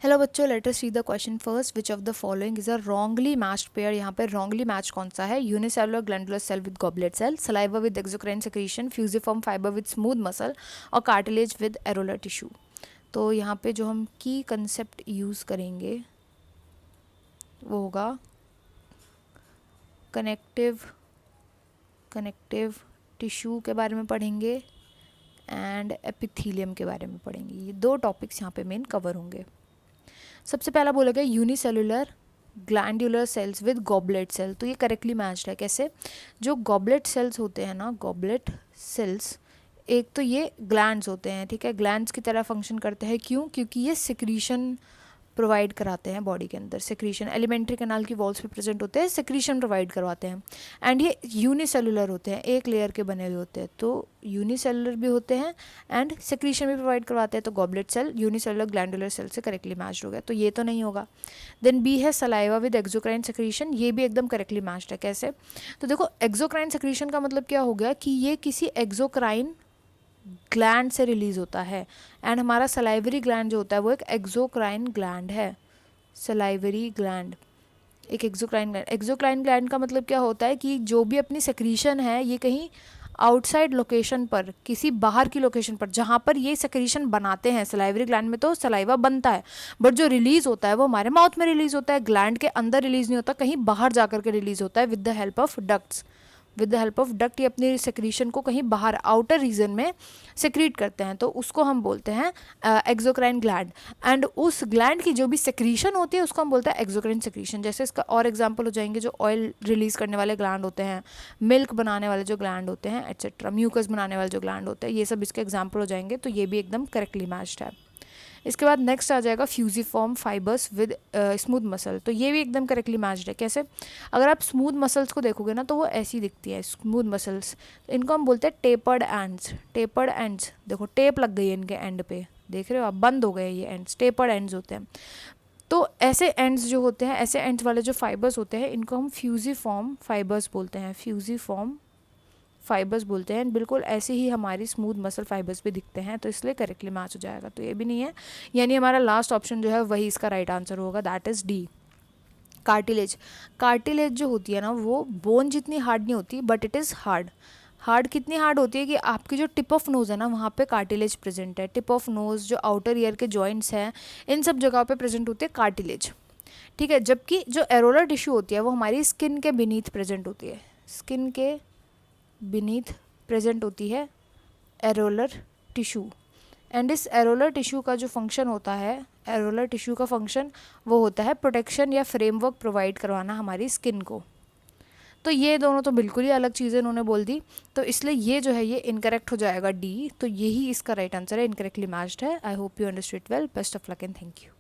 Hello बच्चों, let us see the question first. Which of the following is a wrongly matched pair. यहाँ पे wrongly match कौन सा है? Unicellular glandular cell with goblet cell, saliva with exocrine secretion, fusiform fibre with smooth muscle और cartilage with areolar tissue. तो यहाँ पे जो हम की कंसेप्ट यूज़ करेंगे वो होगा कनेक्टिव टिश्यू के बारे में पढ़ेंगे एंड एपिथीलियम के बारे में पढ़ेंगे। ये दो टॉपिक्स यहाँ पे मेन कवर होंगे। सबसे पहला बोला गया unicellular glandular cells with goblet cell. तो ये करेक्टली मैच्ड है। कैसे? जो गॉबलेट सेल्स होते हैं ना, गॉबलेट सेल्स, एक तो ये ग्लैंड्स होते हैं, ठीक है, ग्लैंड्स की तरह फंक्शन करते हैं। क्यों? क्योंकि ये सिक्रीशन प्रोवाइड कराते हैं बॉडी के अंदर। सिक्रीशन एलिमेंट्री कैनाल की वॉल्स पे प्रेजेंट होते हैं, सिक्रीशन प्रोवाइड करवाते हैं। एंड ये यूनिसेलुलर होते हैं, एक लेयर के बने हुए होते हैं। तो यूनिसेलुलर भी होते हैं एंड सिक्रीशन भी प्रोवाइड करवाते हैं। तो goblet cell unicellular glandular cell से करेक्टली मैच्ड हो गया। तो ये तो नहीं होगा। देन बी है सलाइवा विद एक्सोक्राइन सेक्रीशन। ये भी एकदम करेक्टली मैच्ड है। कैसे? तो देखो, एक्सोक्राइन सेक्रीशन का मतलब क्या हो गया कि ये किसी एक्सोक्राइन ग्लैंड से रिलीज होता है। एंड हमारा सलाइवरी ग्लैंड जो होता है वो एक एक्सोक्राइन ग्लैंड है। सलाइवरी ग्लैंड एक एक्सोक्राइन ग्लैंड। एक्सोक्राइन ग्लैंड का मतलब क्या होता है कि जो भी अपनी सेक्रीशन है ये कहीं आउटसाइड लोकेशन पर, किसी बाहर की लोकेशन पर, जहाँ पर ये सेक्रीशन बनाते हैं। सलाइवरी ग्लैंड में तो सलाइवा बनता है, बट जो रिलीज होता है वो हमारे माउथ में रिलीज होता है। ग्लैंड के अंदर रिलीज नहीं होता, कहीं बाहर जाकर के रिलीज होता है with the help of ducts. With the help of duct ये अपनी सेक्रीशन को कहीं बाहर आउटर रीजन में सेक्रीट करते हैं। तो उसको हम बोलते हैं एक्सोक्राइन ग्लैंड। एंड उस ग्लैंड की जो भी सेक्रीशन होती है उसको हम बोलते हैं एक्सोक्राइन सेक्रीशन। जैसे इसका और एग्जांपल हो जाएंगे जो ऑयल रिलीज करने वाले ग्लैंड होते हैं, मिल्क बनाने वाले जो ग्लैंड होते हैं, एटसेट्रा, म्यूकस बनाने वाले जो ग्लैंड होते हैं, ये सब इसके एग्जाम्पल हो जाएंगे। तो ये भी एकदम करेक्टली मैच्ड है। इसके बाद नेक्स्ट आ जाएगा fusiform fibres with smooth muscle. तो ये भी एकदम करेक्टली मैच्ड है। कैसे? अगर आप स्मूथ मसल्स को देखोगे ना तो वो ऐसी दिखती है, स्मूथ मसल्स। इनको हम बोलते हैं टेपर्ड एंड्स। टेपर्ड एंड्स, देखो टेप लग गई है इनके एंड पे, देख रहे हो आप, बंद हो गए ये एंड्स, टेपर्ड एंड्स होते हैं। तो ऐसे एंड्स जो होते हैं, ऐसे एंड्स वाले जो फाइबर्स होते हैं, इनको हम फ्यूजिफॉर्म फाइबर्स बोलते हैं। फ्यूजिफॉर्म फाइबर्स बोलते हैं। बिल्कुल ऐसे ही हमारी स्मूथ मसल फाइबर्स भी दिखते हैं, तो इसलिए करेक्टली मैच हो जाएगा। तो ये भी नहीं है, यानी हमारा लास्ट ऑप्शन जो है वही इसका राइट आंसर होगा, that is D, cartilage. Cartilage जो होती है ना वो बोन जितनी हार्ड नहीं होती, but it is hard. Hard कितनी हार्ड होती है कि आपकी जो टिप ऑफ नोज़ है ना वहाँ पे कार्टिलेज प्रेजेंट है। टिप ऑफ नोज़, जो आउटर ईयर के जॉइंट्स हैं, इन सब जगहों पे प्रेजेंट होती है कार्टिलेज, ठीक है। जबकि जो एरोलर टिश्यू होती है वो हमारी स्किन के बीनीथ प्रेजेंट होती है। स्किन के बीनीथ प्रेजेंट होती है एरोलर टिश्यू। एंड इस एरोलर टिश्यू का जो फंक्शन होता है, एरोलर टिश्यू का फंक्शन वो होता है प्रोटेक्शन या फ्रेमवर्क प्रोवाइड करवाना हमारी स्किन को। तो ये दोनों तो बिल्कुल ही अलग चीज़ें उन्होंने बोल दी, तो इसलिए ये जो है ये इनकरेक्ट हो जाएगा डी। तो यही इसका राइट आंसर है, इनकरेक्टली मैच्ड है। I hope you understood well. Best of luck and thank you.